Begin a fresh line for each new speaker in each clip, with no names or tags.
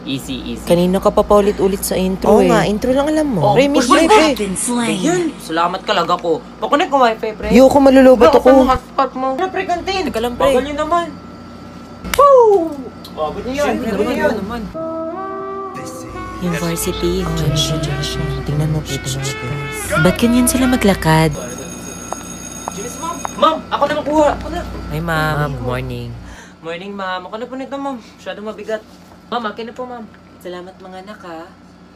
Easy, easy.
Kanina ka pa paulit-ulit sa intro
Oo nga, intro lang alam mo.
Oh,
Miss
push,
pre.
Ayan, salamat ka ko. Pakunik ko wifi, pre.
Yo, ko malulobot ako.
Hotspot mo. Ano, pre, kantin?
Teka lang, pre.
Bagal nyo naman. Woo! Bagal nyo yan. Bagal nyo yan.
Yung varsity.
Tingnan mo, kita mo.
Ba't ganyan sila maglakad?
Ma'am, ako na makuha. Ako na.
Hi, ma'am. Good morning.
Morning, ma'am. Ako na po nito, ma'am. Masyado mabigat. Ma'am, akin na po, ma'am.
Salamat mga anak, ha.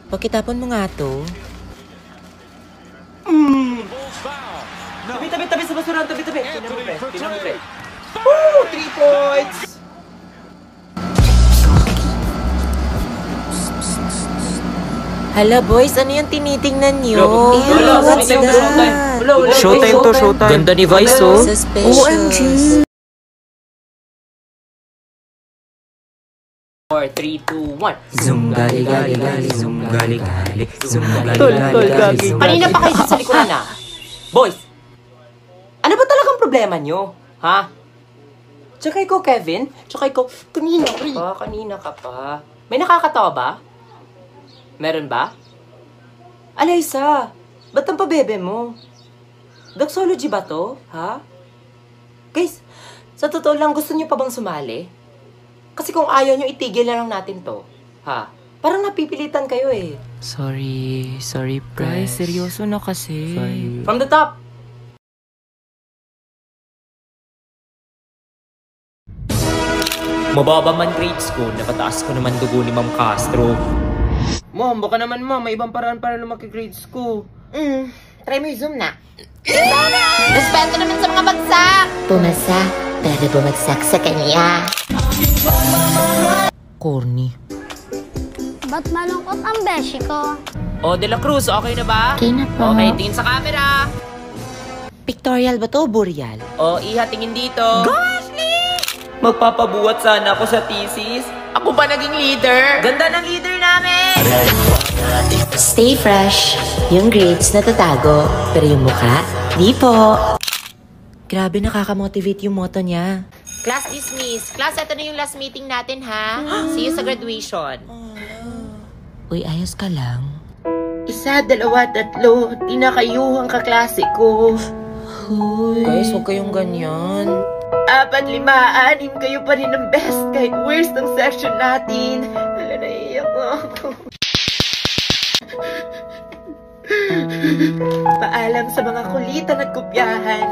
Pakitapon mo nga to.
Tabi sa basurahan. Tabi. Tingnan mo, pre. Woo! 3 points!
Hala, boys, ano yung tinitingnan nyo?
What's that?
Showtime to, showtime.
Ganda ni Vice, oh.
Suspicious.
4, 3, 2, 1.
Zoom gali gali gali, zoom gali gali, zoom gali
Tol,
gali gali.
Kanina pa kayo sa likuran, ha? Boys, ano ba talagang problema nyo? Ha? Tsaka ikaw, Kevin? Tsaka ikaw, kanina ka pa. May nakakatawa ba? Meron ba? Alaysa, ba't ang pabebe mo? Doxology ba to? Ha? Guys, sa totoo lang, gusto nyo pa bang sumali? Kasi kung ayaw nyo, itigil na lang natin to. Ha? Parang napipilitan kayo eh.
Sorry, pre. Seryoso na kasi.
From the top.
Mababa man grades ko, napataas ko naman dugo ni Ma'am Castro.
Ma'am, baka naman may ibang paraan para lumaki grades ko.
Try mo yung Zoom na. Respeto naman sa mga bagsak! Pumasa, pero bumagsak sa kanya.
Corny.
Ba't malungkot ang beshi ko?
O, De La Cruz, okay na ba?
Okay na po.
Okay, tingin sa camera.
Pictorial ba to o boreal?
O, Iha, tingin dito. Magpapabuhat sana ako sa thesis. Ako ba naging leader? Ganda ng leader namin!
Stay fresh. Yung grades natatago, pero yung mukha, di po.
Grabe, nakakamotivate yung motto niya.
Class dismiss. Class, ito na yung last meeting natin, ha? See you sa graduation.
Uy, ayos ka lang.
1, 2, 3. Di na kayo ang kaklase ko.
Hoy. Guys, huwag kayong ganyan.
4, 5, 6. Kayo pa rin ang best kahit worst ang section natin. Hala, naiiyak ako. Paalam sa mga kulitan at kopyahan,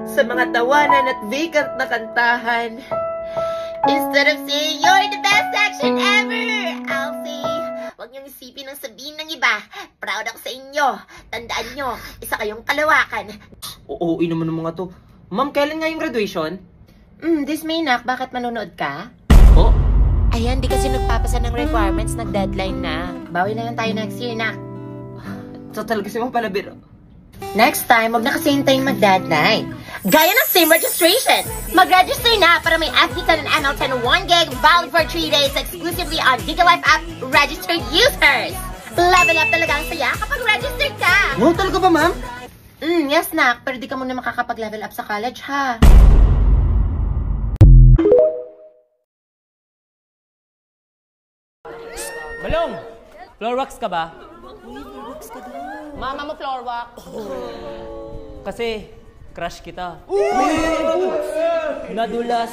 sa mga tawanan at vacant na kantahan. Instead of saying you're the best section ever, I'll say, huwag niyong isipin ang sabihin ng iba. Proud ako sa inyo. Tandaan niyo, isa kayong kalawakan.
Oo, naman ng mga to. Ma'am, kailan nga yung graduation?
This May, nak, bakit manonood ka?
Oh?
Ayan, di kasi nagpapasa ng requirements, nag-deadline na. Bawi na lang tayo next year, nak.
So talaga si Ma'am palabiro.
Next time, huwag na kasi hintayin mag-deadline. Gaya ng same registration! Mag-register na para may FD10 and ML10 1 gig valid for 3 days exclusively on GigaLife app registered users! Level up talaga ang saya kapag registered ka!
Wow, talaga ba, ma'am?
Yes, nak. Pero di ka muna makakapag-level up sa college, ha?
Malong! Floor wax ka ba?
Mama mo floor walk.
Kasi, crush kita. Nadulas.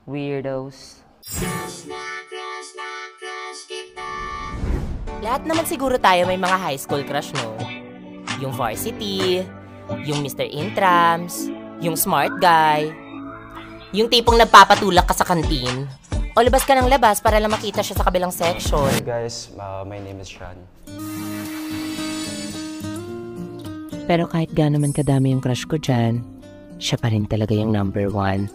Weirdos.
Lahat naman siguro tayo may mga high school crush, no? Yung varsity, yung Mr. Intrams, yung smart guy, yung tipong nagpapatulak ka sa kantin, o labas ka ng labas para lang makita siya sa kabilang section.
Hi guys, my name is Sean.
Pero kahit gaano man kadami yung crush ko dyan, siya pa rin talaga yung number 1.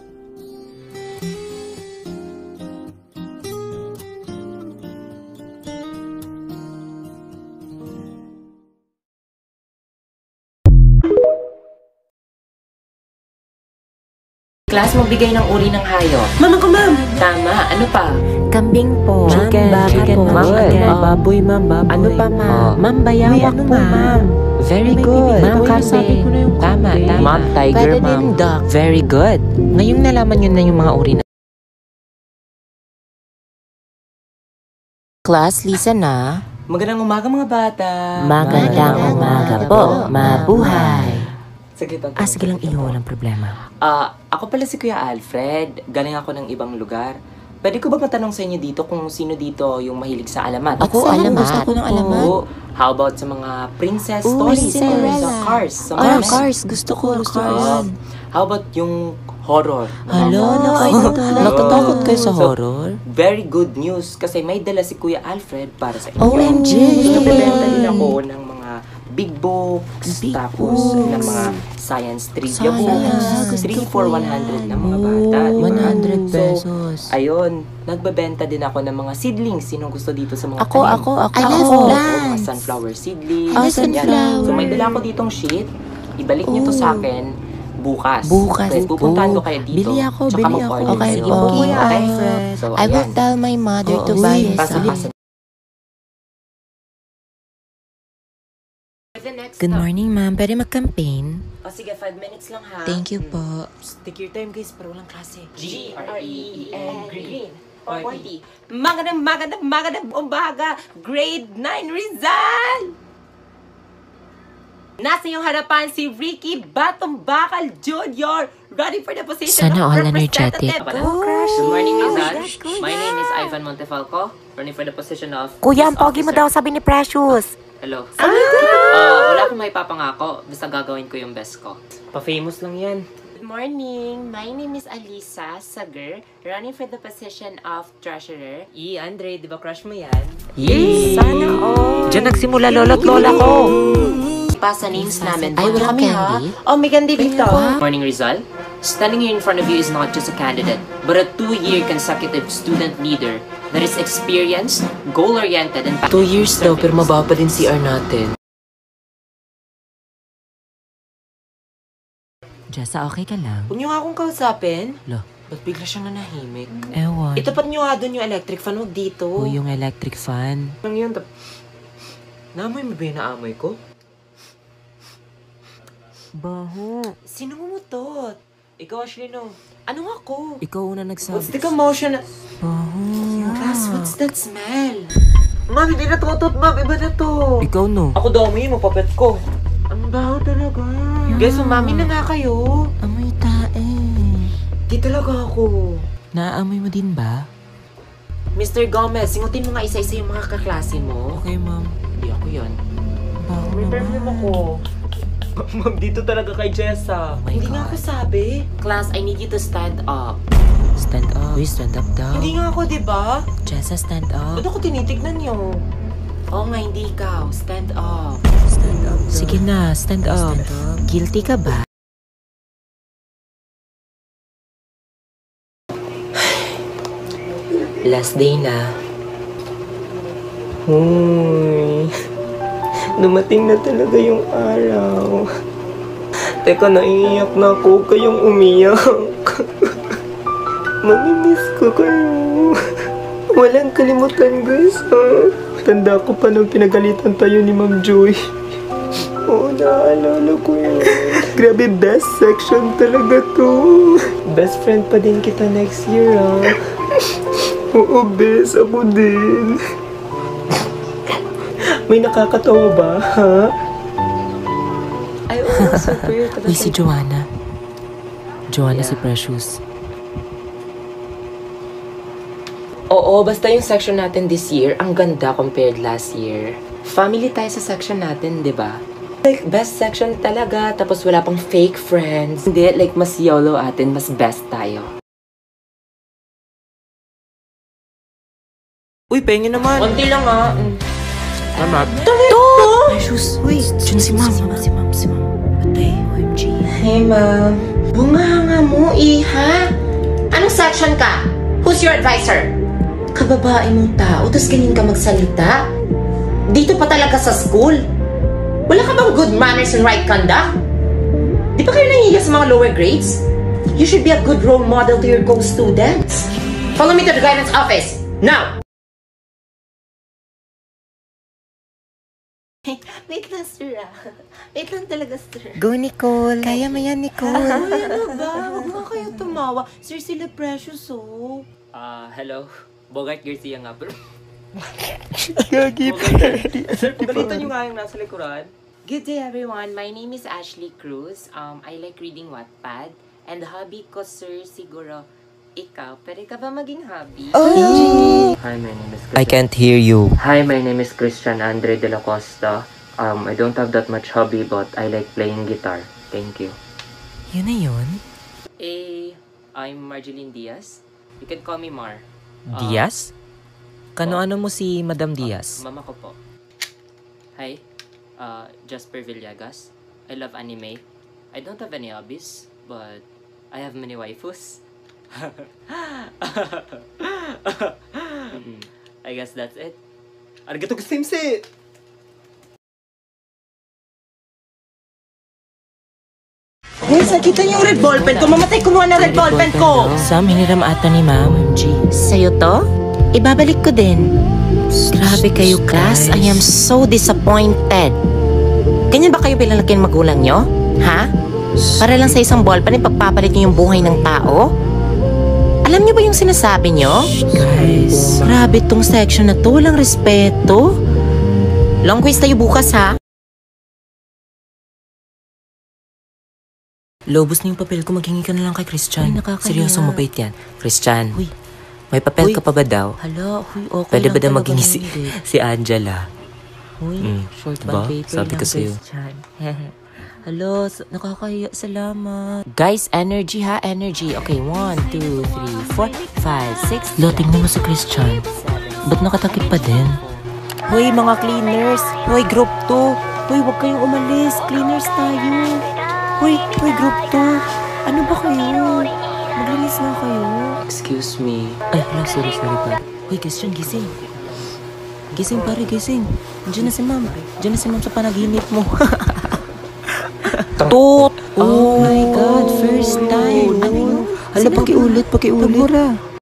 Class, magbigay ng uri ng hayop.
Ma'am ako, ma'am!
Tama, ano pa?
Kambing po.
Chicken,
Chicken po.
ma'am, again.
Baboy, ma'am, baboy.
Ano pa, ma'am?
Ma'am, bayawak po, ma'am.
Very good.
Ma'am,
Sabi ko na yung
tama.
Tama.
Ma'am, tiger,
Pwede din
ma'am.
duck. Very good. Ngayong nalaman nyo na yung mga uri na... Class, listen na.
Magandang umaga mga bata.
Magandang umaga po. Mabuhay.
Sige,
Sige lang, iho, walang problema.
Ako pala si Kuya Alfred. Galing ako ng ibang lugar. Pwede ko ba matanong sa inyo dito kung sino dito yung mahilig sa alamat?
Ako, alamat. Gusto ko ng alamat.
Oo. How about sa mga princess
Ooh,
stories?
Cinderella.
Sa cars? Sa
Oh,
mga
cars. Gusto ko cars.
How about yung horror?
Hello, natatakot kayo sa horror?
Very good news kasi may dala si Kuya Alfred para sa inyo.
OMG!
Nagbebenta din ako ng mga big books,
Big
tapos
books.
ng mga science trivia
Science.
books.
Gusto
3 for
ko
100 ng mga bata. di ba?
100 pesos.
So, ayun, nagbebenta din ako ng mga seedlings. Sinong gusto dito sa mga
Ako.
I love
Oo,
plants.
mga sunflower seedlings.
Ah,
Yan.
sunflower.
So, may dala ako ditong sheet. Ibalik niyo to sa akin bukas.
Bukas
Then, pupuntahan ko kayo dito.
Bili ako,
Tsaka
bili ako.
mag-order
Okay
kayo.
po.
Kuya
Okay.
Alfred. So,
I will
ayan.
tell my mother to
Oo,
buy
sige,
us.
pasa-pasa.
Good morning, ma'am. Pwede mag-campaign?
O sige, 5 minutes lang ha.
Thank you po.
Take your time guys, para walang klase. G-R-E-E-N Green. 40. Magandang umaga. Grade 9 Rizal! Nasa iyong harapan si Ricky Batumbakal Jr. Ready for the position
Sana
of
all
representative.
energetic.
Good morning,
Oh
Rizal. My name is Ivan Montefalco. Running for the position of
Kuya, ang
police
pogi mo
officer.
daw, sabi ni Precious.
Hello. Wala akong may papangako. Basta gagawin ko yung best ko. Pa-famous lang yan.
Good morning. My name is Alisa Sager, running for the position of treasurer.
Andre, di ba crush mo yan?
Sana all.
Diyan nagsimula lolo't lola ko.
Pa sa names namin.
Ay, wala candy?
Oh, may candy dito.
Morning, Rizal. Standing here in front of you is not just a candidate, but a 2-year consecutive student leader that is experienced, goal-oriented, and
2 years daw, pero mababa din CR natin. Jessa, okay ka lang?
Huwag niyo nga akong kausapin.
Lo.
Ba't bigla siyang nanahimik?
Ewan.
Itapat niyo nga doon yung electric fan, huwag dito.
O yung electric fan.
Lang yun. Naamoy mo ba yung naamoy ko?
Baho.
Sino umutot? Ikaw, Ashley, no? Anong ako?
Ikaw una nagsabi.
What's the commotion?
Baho.
Class, what's that smell? Ma'am, hindi na tutot, ma'am. Iba na to.
Ikaw no.
Ako daw, may mapapet ko. Ang baho talaga. Guys, umami na nga kayo.
Amoy tae.
Di talaga ako.
Naaamoy mo din ba?
Mr. Gomez, singutin mo nga isa-isa yung mga kaklase mo.
Okay, ma'am.
Hindi ako yan.
Baho
May
naman.
perfume ako. Ma'am, dito talaga kay Jessa.
Oh my
Hindi nga
God.
ako sabi. Class, I need you to stand up.
Stand up. Uy, stand up daw.
Hindi nga ako, di ba?
Jessa, stand up.
Ba't ako tinitignan niyo? Oo nga, hindi ikaw. Stand up.
Stand up. Sige na, stand up.
Stand up.
Guilty ka ba?
Last day na. Huy. Dumating na talaga yung araw. Teka, naiiyak na ako. Kayong umiyak. Mamimiss ko kayo. Walang kalimutan, guys, ha? Tanda ko pa nung pinagalitan tayo ni Ma'am Joy. Oo, naalala ko yun. Grabe, best section talaga to. Best friend pa din kita next year, ha? Oo, bes. Ako din. May nakakatawa ba, ha? Ay, oo, super.
Uy, si Joanna. Joanna si Precious.
Oo, basta yung section natin this year, ang ganda compared last year. Family tayo sa section natin, di ba? Like, best section talaga, tapos wala pang fake friends. Hindi, like, mas YOLO atin, mas best tayo. Uy, pengi naman. Konti lang, ha. Tama.
Precious. Uy, dyan si ma'am. Si ma'am. Patay, OMG.
Hey, ma'am. Bunganga mo, iha. Anong section ka? Who's your advisor? Kababae mong tao, tapos ganyan ka magsalita? Dito pa talaga sa school? Wala ka bang good manners and right conduct? Di ba kayo nahihiya sa mga lower grades? You should be a good role model to your co-students. Follow me to the guidance office, now!
Wait
lang, sir, ah. Wait lang talaga, sir.
Go, Nicole. Kaya mo yan, Nicole.
Ano ba? Huwag mo kayo tumawa. Sir, sila precious, oh.
Hello. Bogart Garcia nga, bro.
Gagi.
Sir, pagalitan nyo nga yung nasa likuran.
Good day, everyone. My name is Ashley Cruz. I like reading Wattpad. And hobby ko, sir, siguro, ikaw. Pwede ka ba maging hobby?
Hi, my name is Christian.
I can't hear you.
Hi, my name is Christian Andre de la Costa. I don't have that much hobby, but I like playing guitar. Thank you.
Yun na yun?
I'm Marjeline Diaz. You can call me Mar.
Diaz? Kano-ano mo si Madam Diaz?
Mama ko po. Hi, Jasper Villegas. I love anime. I don't have any hobbies, but I have many waifus. I guess that's it. Arigato gozaimasu!
Guys, nakita niyo yung red ballpen ko. Mamatay kumuha ng red ballpen ko.
Sam, hiniram ata ni Ma'am G. Sa'yo to? Ibabalik ko din. Grabe kayo, class. I am so disappointed. Ganyan ba kayo bilang laki ng magulang nyo? Ha? Para lang sa isang ballpen, ipagpapalit nyo yung buhay ng tao? Alam nyo ba yung sinasabi nyo? Guys, grabe tong section na to. Walang respeto. Long quiz tayo bukas, ha? Lobos na yung papel ko. Maghingi ka na lang kay Christian. Seryoso, mabait yan. Christian, may papel ka pa ba daw? Hala, okay. Pwede ba daw maghingi si Angela? Short
Diba?
bond paper
Sabi
lang,
ko sa'yo.
Christian. Hello, nakakahiya. Salamat. Guys, energy ha, energy. Okay, 1, 2, 3, 4, 5, 6. Lo, tingnan mo si Christian. Ba't nakatakip pa din? Hoy, mga cleaners. Hoy, group 2. Hoy, huwag kayong umalis. Cleaners tayo. Hoy, group 2. Ano ba kayo? Maglinis na kayo.
Excuse me.
Ay, hala, sorry pa. Hoy, Christian, gising. Gising, pare, gising. Diyan na si ma'am. Diyan na si ma'am sa panaginip mo. Tot! Oh my God, first time. Ano yun? Hala, pakiulit. Pagmura.